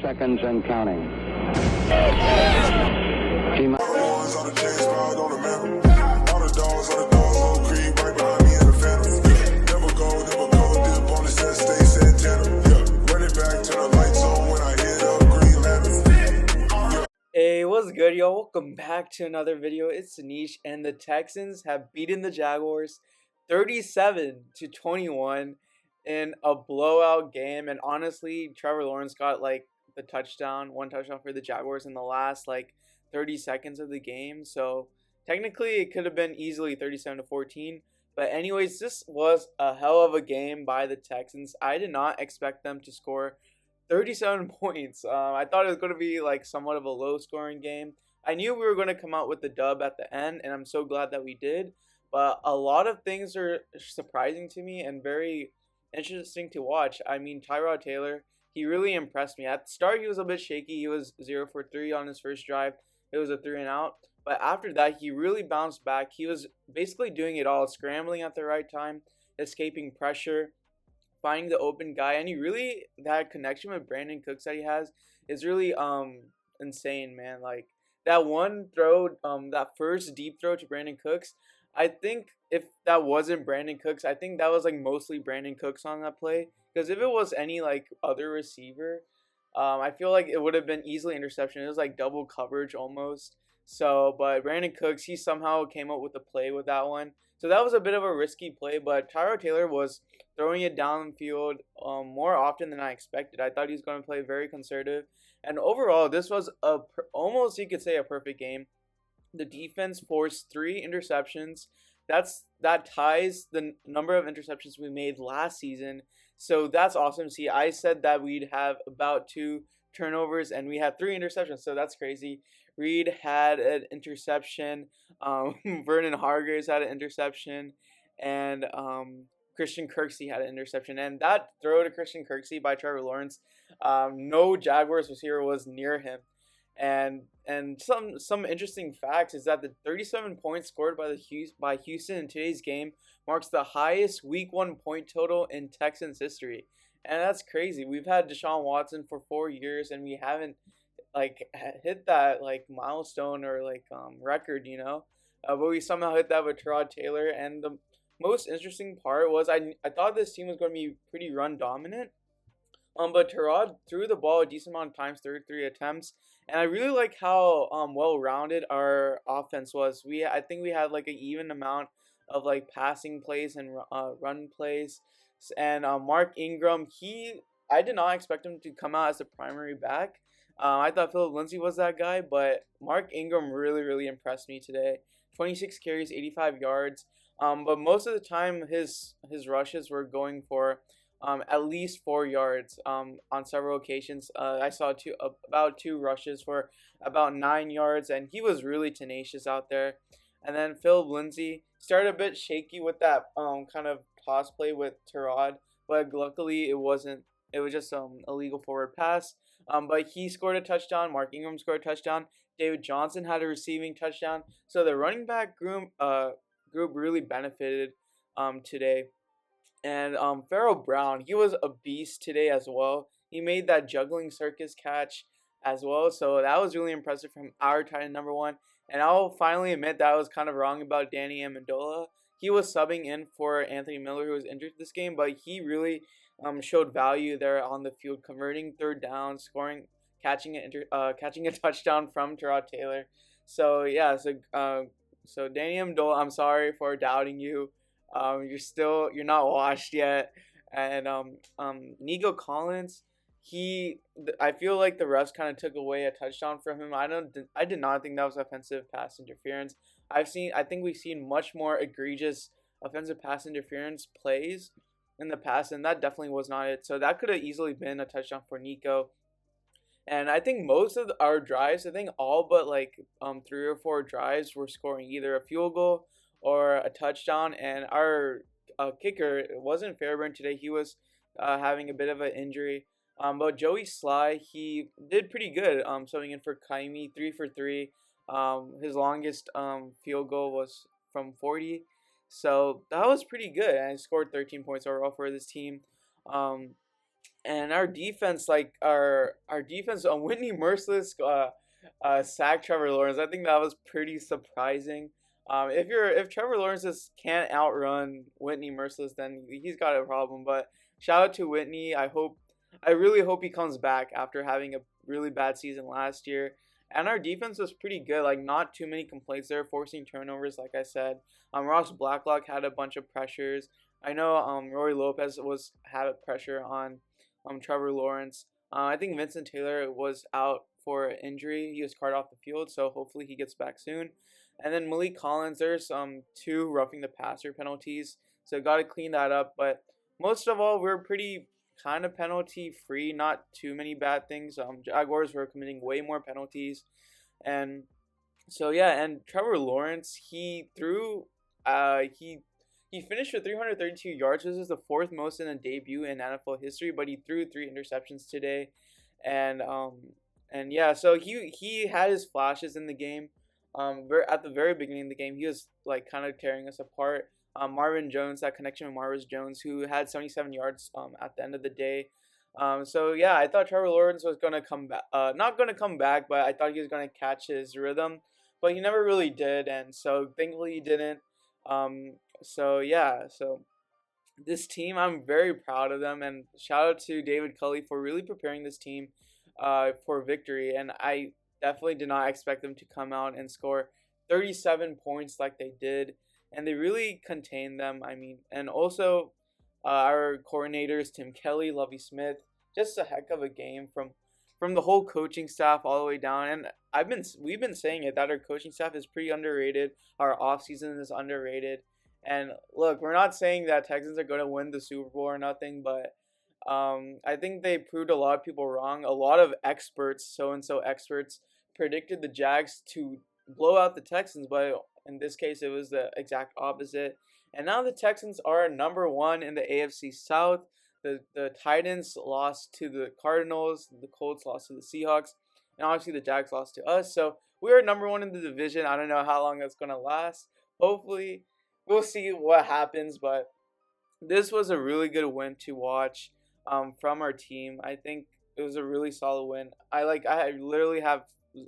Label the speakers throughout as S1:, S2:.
S1: seconds and counting.
S2: Hey, what's good, y'all? Welcome back to another video. It's Anish, and the Texans have beaten the Jaguars 37-21 in a blowout game. And honestly, Trevor Lawrence got like the one touchdown for the Jaguars in the last like 30 seconds of the game. So technically, it could have been easily 37-14. But anyways, this was a hell of a game by the Texans. I did not expect them to score 37 points. I thought it was going to be like somewhat of a low scoring game. I knew we were going to come out with the dub at the end, and I'm so glad that we did. But a lot of things are surprising to me and very interesting to watch. I mean, TYROD Taylor, he really impressed me. At the start, he was a bit shaky. He was 0 for 3 on his first drive. It was a 3 and out. But after that, he really bounced back. He was basically doing it all, scrambling at the right time, escaping pressure, finding the open guy, and that connection with Brandon Cooks that he has is really insane, man. Like that one throw, that first deep throw to Brandon Cooks, I think if that wasn't Brandon Cooks, I think that was like mostly Brandon Cooks on that play, because if it was any like other receiver, I feel like it would have been easily interception. It was like double coverage almost. So, but Brandon Cooks, he somehow came up with a play with that one. So that was a bit of a risky play, but TYROD Taylor was throwing it downfield more often than I expected. I thought he was going to play very conservative. And overall, this was almost, you could say, a perfect game. The defense forced 3 interceptions. That ties the number of interceptions we made last season. So that's awesome to see. I said that we'd have about 2 turnovers, and we had 3 interceptions. So that's crazy. Reed had an interception. Vernon Hargreaves had an interception, and Christian Kirksey had an interception. And that throw to Christian Kirksey by Trevor Lawrence, no Jaguars receiver was near him. And some interesting facts is that the 37 points scored by Houston in today's game marks the highest Week 1 point total in Texans history. And that's crazy. We've had Deshaun Watson for 4 years, and we haven't like hit that like milestone or like record, but we somehow hit that with TYROD Taylor. And the most interesting part was I thought this team was going to be pretty run dominant, but TYROD threw the ball a decent amount of times, 33 attempts, and I really like how well-rounded our offense was. I think we had like an even amount of like passing plays and run plays. And Mark Ingram, I did not expect him to come out as the primary back. I thought Philip Lindsay was that guy, but Mark Ingram really impressed me today. 26 carries, 85 yards. But most of the time, his rushes were going for at least 4 yards. On several occasions, I saw about 2 rushes for about 9 yards, and he was really tenacious out there. And then Philip Lindsay started a bit shaky with that kind of toss play with TYROD, but luckily it wasn't. It was just a legal forward pass. But he scored a touchdown. Mark Ingram scored a touchdown. David Johnson had a receiving touchdown. So the running back group really benefited today. And Pharaoh Brown, he was a beast today as well. He made that juggling circus catch as well. So that was really impressive from our tight end number 1. And I'll finally admit that I was kind of wrong about Danny Amendola. He was subbing in for Anthony Miller, who was injured this game, but he really showed value there on the field, converting third down, scoring, catching a touchdown from TYROD Taylor. So yeah, so Danny Amendola, I'm sorry for doubting you. You're not washed yet. And Nico Collins, I feel like the refs kind of took away a touchdown from him. I did not think that was offensive pass interference. I think we've seen much more egregious offensive pass interference plays in the past, and that definitely was not it. So that could have easily been a touchdown for Nico. And I think most of our drives, I think all but like 3 or 4 drives, were scoring either a field goal or a touchdown. And our kicker, it wasn't Fairburn today. He was having a bit of an injury. But Joey Sly, he did pretty good. Subbing in for Kaimi, 3 for 3. His longest field goal was from 40. So that was pretty good. And I scored 13 points overall for this team. And our defense, like our defense on Whitney Merciless sacked Trevor Lawrence. I think that was pretty surprising. If Trevor Lawrence just can't outrun Whitney Merciless, then he's got a problem. But shout out to Whitney. I really hope he comes back after having a really bad season last year. And our defense was pretty good. Like, not too many complaints there, forcing turnovers. Like I said, Ross Blacklock had a bunch of pressures. I know Roy Lopez had a pressure on Trevor Lawrence. I think Vincent Taylor was out for injury. He was carted off the field, so hopefully he gets back soon. And then Malik Collins, there's two roughing the passer penalties, so got to clean that up. But most of all, we're pretty kind of penalty free, not too many bad things. Jaguars were committing way more penalties, and so yeah. And Trevor Lawrence, he finished with 332 yards. This is the fourth most in a debut in NFL history, but he threw 3 interceptions today, and yeah, so he had his flashes in the game. At the very beginning of the game, he was like kind of tearing us apart. Marvin Jones, that connection with Marvin Jones, who had 77 yards at the end of the day. So yeah, I thought Trevor Lawrence was gonna come back. Not gonna come back, but I thought he was gonna catch his rhythm, but he never really did, and so thankfully he didn't. So yeah, so this team, I'm very proud of them, and shout out to David Culley for really preparing this team for victory. And I definitely did not expect them to come out and score 37 points like they did, and they really contained them. I mean, and also our coordinators, Tim Kelly, Lovie Smith, just a heck of a game from the whole coaching staff all the way down. And we've been saying it, that our coaching staff is pretty underrated. Our offseason is underrated. And look, we're not saying that Texans are going to win the Super Bowl or nothing, but I think they proved a lot of people wrong. A lot of experts, so-and-so experts, predicted the Jags to blow out the Texans, but in this case, it was the exact opposite. And now the Texans are number one in the AFC South. The Titans lost to the Cardinals. The Colts lost to the Seahawks. And obviously the Jags lost to us. So we are number one in the division. I don't know how long that's going to last. Hopefully, we'll see what happens. But this was a really good win to watch from our team. I think it was a really solid win. I literally have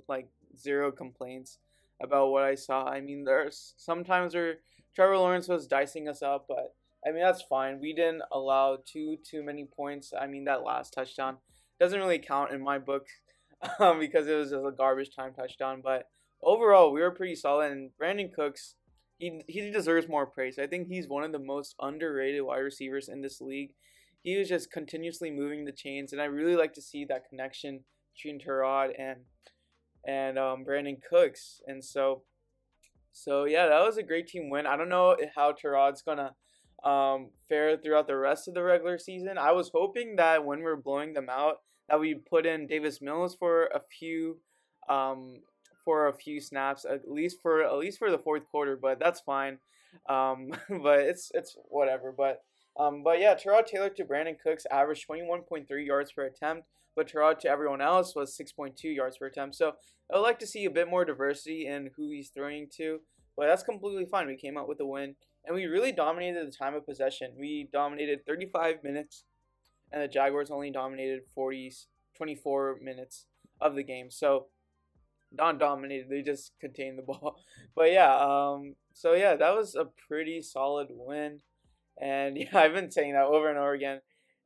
S2: like zero complaints about what I saw. I mean, there's sometimes where Trevor Lawrence was dicing us up, but I mean, that's fine. We didn't allow too many points. I mean, that last touchdown doesn't really count in my book because it was just a garbage time touchdown. But overall, we were pretty solid. And Brandon Cooks, he deserves more praise. I think he's one of the most underrated wide receivers in this league. He was just continuously moving the chains, and I really like to see that connection between TYROD and Brandon Cooks. And so yeah, that was a great team win. I don't know how TYROD's gonna fare throughout the rest of the regular season. I was hoping that when we're blowing them out, that we put in Davis Mills for a few snaps, at least for the fourth quarter. But that's fine. But it's whatever. But yeah, TYROD Taylor to Brandon Cooks averaged 21.3 yards per attempt, but TYROD to everyone else was 6.2 yards per attempt. So I would like to see a bit more diversity in who he's throwing to, but that's completely fine. We came out with a win, and we really dominated the time of possession. We dominated 35 minutes, and the Jaguars only dominated 24 minutes of the game. So not dominated, they just contained the ball. But yeah, so yeah, that was a pretty solid win. And yeah, I've been saying that over and over again.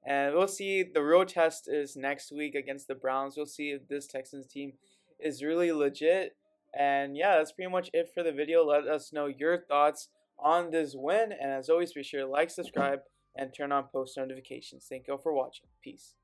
S2: And we'll see. The real test is next week against the Browns. We'll see if this Texans team is really legit. And yeah, that's pretty much it for the video. Let us know your thoughts on this win. And as always, be sure to like, subscribe, and turn on post notifications. Thank you all for watching. Peace.